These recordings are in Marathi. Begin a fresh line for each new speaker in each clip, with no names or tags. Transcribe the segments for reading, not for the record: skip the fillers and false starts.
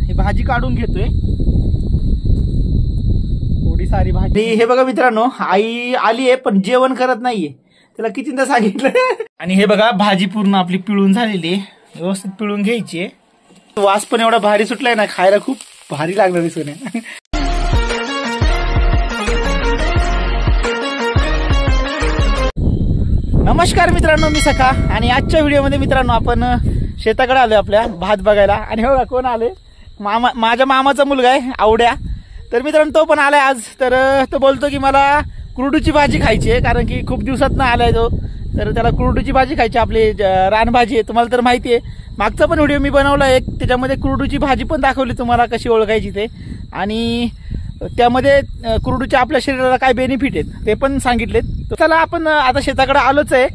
ही भाजी काढून घेतोय, थोडी सारी भाजी। हे बघा मित्रांनो, आई आली आहे पण जेवण करत नाहीये, त्याला कितीदा सांगितलं। आणि हे बघा भाजी पूर्ण आपली पिळून झालेली आहे, व्यवस्थित पिळून घ्यायची आहे। वास पण एवढा भारी सुटलाय ना, खायला खूप भारी लागणार दिसून आहे। नमस्कार मित्रांनो, मी सखा आणि आजच्या व्हिडिओमध्ये मित्रांनो आपण शेताकडे आलोय आपल्या भात बघायला। आणि हो कोण आले, मामा, माझ्या मामाचा मुलगा आहे आवड्या। तर मित्रांनो तो पण आलाय आज। तर तो बोलतो की मला कुरडूची भाजी खायची आहे, कारण की खूप दिवसात ना आलाय तो, तर त्याला कुरडूची भाजी खायची, आपली रानभाजी आहे, तुम्हाला तर माहिती आहे। मागचा पण व्हिडिओ मी बनवला एक, त्याच्यामध्ये कुरडूची भाजी पण दाखवली तुम्हाला कशी ओळखायची ते, आणि त्यामध्ये कुरडूच्या आपल्या शरीराला काय बेनिफिट आहेत ते पण सांगितलेत। तर चला आपण आता शेताकडे आलोच आहे,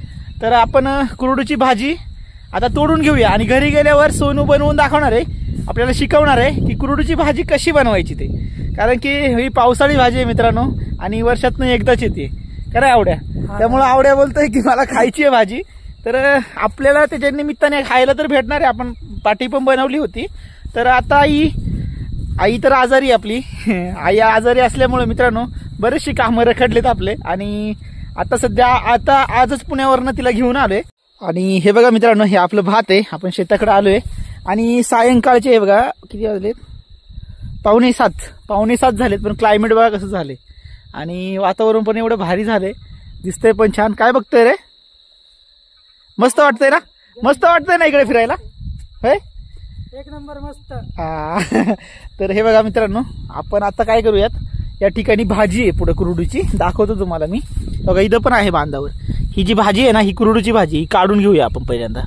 तर आपण कुरडूची भाजी आता तोडून घेऊया आणि घरी गेल्यावर सोनू बनवून दाखवणार आहे, आपल्याला शिकवणार आहे की कुरडूची भाजी कशी बनवायची ते, कारण की ही पावसाळी भाजी आहे मित्रांनो आणि वर्षातून एकदाच येते, खरं आवड्या। त्यामुळे आवड्या बोलतोय की मला खायची आहे भाजी, तर आपल्याला त्याच्या निमित्ताने खायला तर भेटणार आहे। आपण पाटी पण बनवली होती। तर आता आई तर आजारी आपली आई आजारी असल्यामुळे मित्रांनो बरेचशी कामं रखडलेत आपले, आणि आता सध्या आजच पुण्यावरनं तिला घेऊन आलोय। आणि हे बघा मित्रांनो, हे आपलं भात आहे, आपण शेताकडे आलोय आणि सायंकाळचे हे बघा किती वाजलेत, 6:45 झालेत, पण क्लायमेट बघा कसं झाले आणि वातावरण पण एवढं भारी झाले, दिसतंय पण छान। काय बघतोय रे, मस्त वाटतंय ना, मस्त वाटतंय ना इकडे फिरायला, होय
एक नंबर मस्त।
तर हे बघा मित्रांनो, आपण आता काय करूयात, या ठिकाणी भाजी आहे पुढे कुरडूची, दाखवतो तुम्हाला मी। बघा इथं पण आहे बांधावर, ही जी भाजी आहे ना, ही कुरडूची भाजी, ही काढून घेऊया आपण पहिल्यांदा।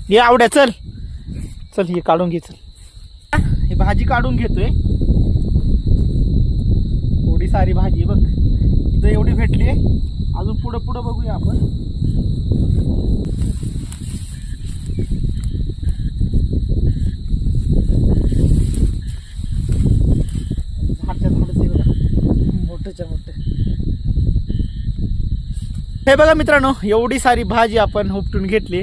ये आवड्या चल चल, ही काढून घे चल। ही भाजी काढून घेतोय, थोडी सारी भाजी बघ इथं एवढी भेटली, अजून पुढे पुढे बघूया आपण। हे बघा मित्रांनो, एवढी सारी भाजी आपण उपटून घेतली,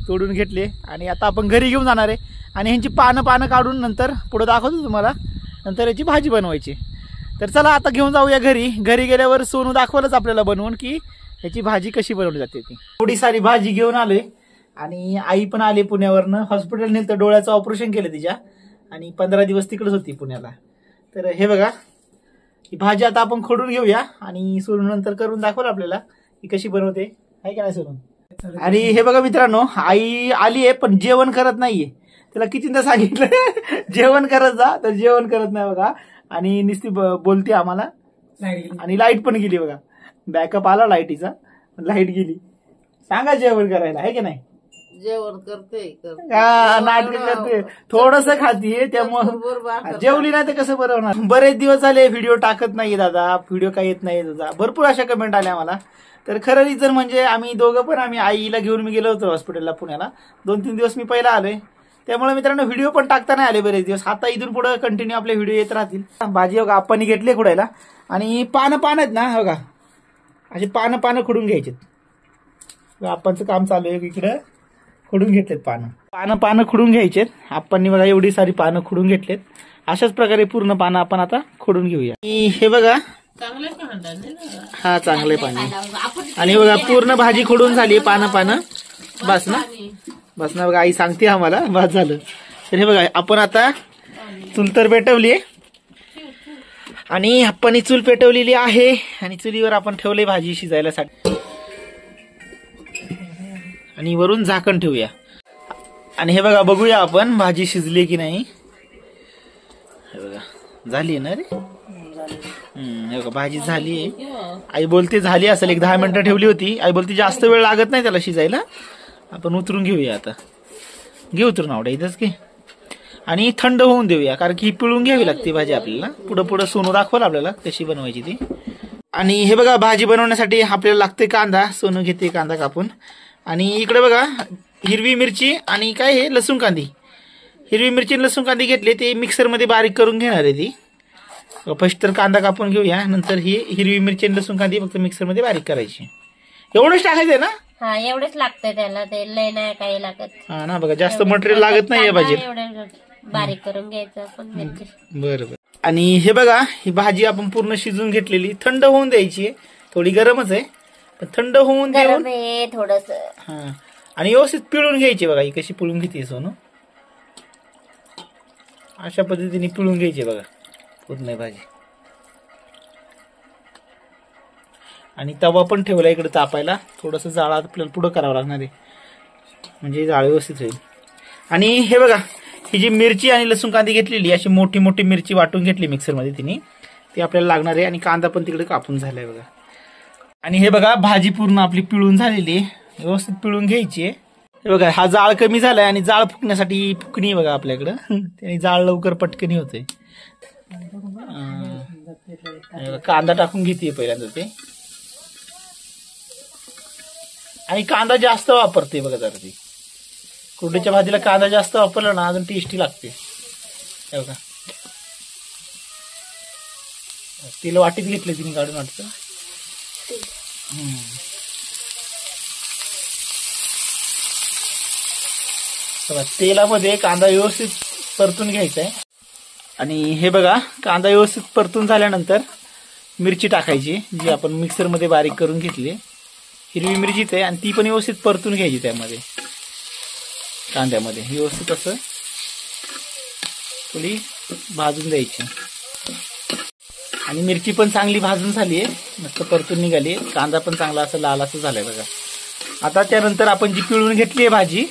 तोडून घेतली, आणि आता आपण घरी घेऊन जाणार आहे आणि ह्यांची पानं काढून नंतर पुढे दाखवतो तुम्हाला, नंतर याची भाजी बनवायची। तर चला आता घेऊन जाऊया घरी। घरी गेल्यावर सोनू दाखवलंच आपल्याला बनवून की ह्याची भाजी कशी बनवली जाते ती। एवढी सारी भाजी घेऊन आलोय आणि आई पण आली पुण्यावरनं, हॉस्पिटल नेलं तर डोळ्याचं ऑपरेशन केलं तिच्या, आणि 15 दिवस तिकडेच होती पुण्याला। तर हे बघा ही भाजी आता आपण खोडून घेऊया आणि सोनू नंतर करून दाखवलं आपल्याला की कशी बनवते, आहे का नाही सोनू। आणि हे बघा मित्रांनो, आई आली आहे पण जेवण करत नाहीये, त्याला कितीदा सांगितलं जेवण करत जा, तर जेवण करत नाही बघा, आणि नुसती बोलते आम्हाला। आणि लाईट पण गेली बघा, बॅकअप आला लाईटीचा, लाईट गेली। सांगा जेवण करायला, आहे की नाही।
जेवण करते
नाटक करते, थोडस खातीये, त्यामुळे जेवली नाही तर कसं बनवणार। बरेच दिवस झाले व्हिडिओ टाकत नाहीये दादा, व्हिडिओ काय येत नाही दादा, भरपूर अशा कमेंट आल्या मला। तर खरं रिझन म्हणजे आम्ही दोघं पण, आम्ही आईला घेऊन मी गेलो होतो हॉस्पिटलला पुण्याला, 2-3 दिवस मी पहिला आलोय, त्यामुळे मित्रांनो व्हिडिओ पण टाकता नाही आले बरेच दिवस। आता इथून पुढे कंटिन्यू आपले व्हिडिओ येत राहतील। भाजी बघा आपण घेतली खुडायला, आणि पानं आहेत ना बघा, अशी पानं खुडून घ्यायचेत। आपणचं काम चालू आहे, इकडे खुडून घेतलेत पानं खुडून घ्यायचेत आपण। बघा एवढी सारी पानं खुडून घेतलेत, अशाच प्रकारे पूर्ण पानं आपण आता खुडून घेऊया। हे बघा हा चांगले पाणी, आणि बघा पूर्ण भाजी खुडून झाली, पानं बस ना बघा, आई सांगते आम्हाला बस झालं। तर हे बघा आपण आता चूल तर पेटवली, आणि आपण चूल पेटवलेली आहे, आणि चुलीवर आपण ठेवले भाजी शिजायला साठी, आणि वरून झाकण ठेवूया। आणि हे बघा बघूया आपण भाजी शिजली की नाही। हे बघा झाली ना रे, हे बघा भाजी झाली आहे, आई बोलते झाली असेल, एक 10 मिनिटं ठेवली होती, आई बोलते जास्त वेळ लागत नाही त्याला शिजायला। आपण उतरून घेऊया, आता घे उतरून आवड्या इथंच घे, आणि थंड होऊन देऊया, कारण की पिळून घ्यावी लागते भाजी आपल्याला। पुढं सोनू दाखवलं आपल्याला कशी बनवायची ती। आणि हे बघा भाजी बनवण्यासाठी आपल्याला लागते कांदा, सोनू घेते कांदा कापून, आणि इकडे बघा हिरवी मिरची आणि काय हे लसूण कांदी, हिरवी मिरची आणि लसूण कांदी घेतले, ते मिक्सरमध्ये बारीक करून घेणार आहे ती। फर्स्ट तर कांदा कापून घेऊया, नंतर ही हिरवी मिरची आणि लसूण कांदी फक्त मिक्सरमध्ये बारीक करायची। एवढंच टाकायचंय ना,
हा एवढंच लागतंय त्याला, ते लय नाही काही लागत।
हा ना बघा, जास्त मटेरियल लागत नाहीये भाजी।
बारीक करून घ्यायचं आपण मिरची.
बरोबर. आणि हे बघा, ही भाजी आपण पूर्ण शिजून घेतलेली, थंड होऊन द्यायची आहे. थोडी गरमच आहे पण थंड होऊन देऊन
गरम आहे थोडस.
हा, आणि व्यवस्थित पिळून घ्यायची. बघा ही कशी पिळून घेते सोनू, अशा पद्धतीने पिळून घ्यायची बघा पूर्ण भाजी. आणि तवा पण ठेवला इकडे तापायला, थोडस जाळ आपल्याला पुढं करावं लागणार आहे म्हणजे जाळ व्यवस्थित होईल. आणि हे बघा, ही जी मिरची आणि लसूण कांदी घेतलेली, अशी मोठी मोठी मिरची वाटून घेतली मिक्सरमध्ये तिने, ती आपल्याला लागणार आहे. आणि कांदा पण तिकडे कापून झालाय बघा. आणि हे बघा, भाजी पूर्ण आपली पिळून झालेली आहे, व्यवस्थित पिळून घ्यायची आहे. हे बघा, हा जाळ कमी झालाय आणि जाळ फुकण्यासाठी फुकणी बघा आपल्याकडं, त्याने जाळ लवकर पटकनी होते. कांदा टाकून घेते पहिल्यांदा ते, आणि कांदा जास्त वापरते बघा जरा ती. कुरडीच्या भाजीला कांदा जास्त वापरला ना अजून टेस्टी लागते. हे बघा, तिला वाटीत घेतले तिने काढून वाटतं. तेलामध्ये कांदा व्यवस्थित परतून घ्यायचा आहे. आणि हे बघा, कांदा व्यवस्थित परतून झाल्यानंतर मिरची टाकायची जी आपण मिक्सरमध्ये बारीक करून घेतली. हिरवी मिरचीच आहे आणि ती पण व्यवस्थित परतून घ्यायची त्यामध्ये, कांद्यामध्ये व्यवस्थित असं थोडी भाजून द्यायची. आणि मिरची पण चांगली भाजून झाली आहे, मस्त परतून निघाली. कांदा पण चांगला असं लाल असं झालाय बघा. आता त्यानंतर आपण जी पिळून घेतली आहे भाजी,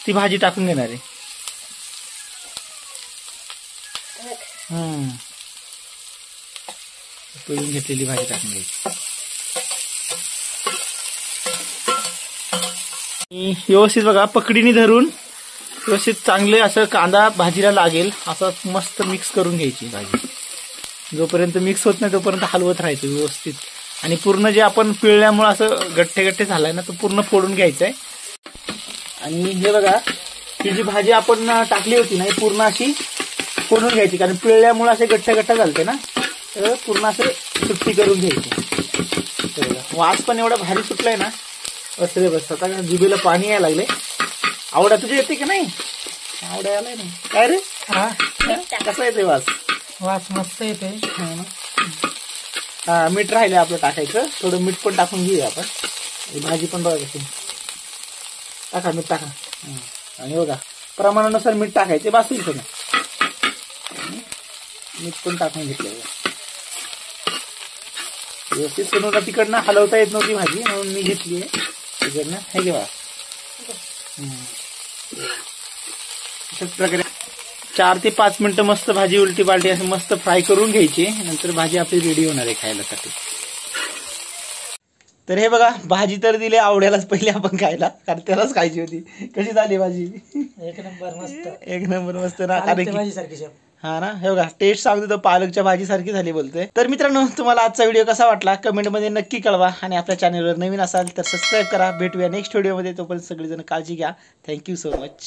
ती भाजी टाकून घेणार आहे. पिळून घेतलेली भाजी टाकून घ्यायची. व्यवस्थित बघा, पकडीने धरून व्यवस्थित चांगले असं कांदा भाजीला लागेल असं मस्त मिक्स करून घ्यायची भाजी. जोपर्यंत मिक्स होत नाही तोपर्यंत हलवत राहायचं व्यवस्थित. आणि पूर्ण जे आपण पिळल्यामुळे असं गठ्ठे गठ्ठे झालाय ना, तो पूर्ण फोडून घ्यायचा आहे. आणि हे बघा, ही जी भाजी आपण टाकली होती ना, ही पूर्ण अशी फोडून घ्यायची, कारण पिळल्यामुळे असे गठ्ठे गठ्ठे झालते ना, तर पूर्ण असं सुट्टी करून घ्यायची. वास पण एवढा भारी सुटलाय ना, बस रे बस. आता जिभेला पाणी यायला लागले. आवडा तुझी येते की नाही? आवडा यायला नाही काय रे? कसा येते वास?
वास मस्त येते.
हा, मीठ राहिले आपलं टाकायचं, थोडं मीठ पण टाकून घेऊया आपण. भाजी पण बघा कशी, टाका मीठ टाका. आणि बघा, प्रमाणानुसार मीठ टाकायचे, बास होईल सगळं. मीठ पण टाकून घेतलं व्यवस्थित. सोनूला तिकडनं हलवता येत नव्हती भाजी म्हणून मी घेतली आहे तिकडनं. हे घे बघा, अशाच प्रकारे 4 ते 5 मिनिटं मस्त भाजी उलटी पालटी असं मस्त फ्राय करून घ्यायची. नंतर भाजी आपली रेडी होणार आहे खायलासाठी. तर हे बघा, भाजी तर दिली आवड्यालाच पहिले आपण खायला, कारण त्यालाच खायची होती. कशी झाली भाजी?
एक नंबर मस्त,
एक नंबर मस्त ना.
भाजी सारखी.
हा ना, हे बघा, टेस्ट सांगतो तर पालकच्या भाजी सारखी झाली बोलतोय. तर मित्रांनो, तुम्हाला आजचा व्हिडिओ कसा वाटला कमेंटमध्ये नक्की कळवा. आणि आपल्या चॅनलवर नवीन असाल तर सबस्क्राईब करा. भेटूया नेक्स्ट व्हिडिओमध्ये. तोपर्यंत सगळेजण काळजी घ्या. Thank you so much.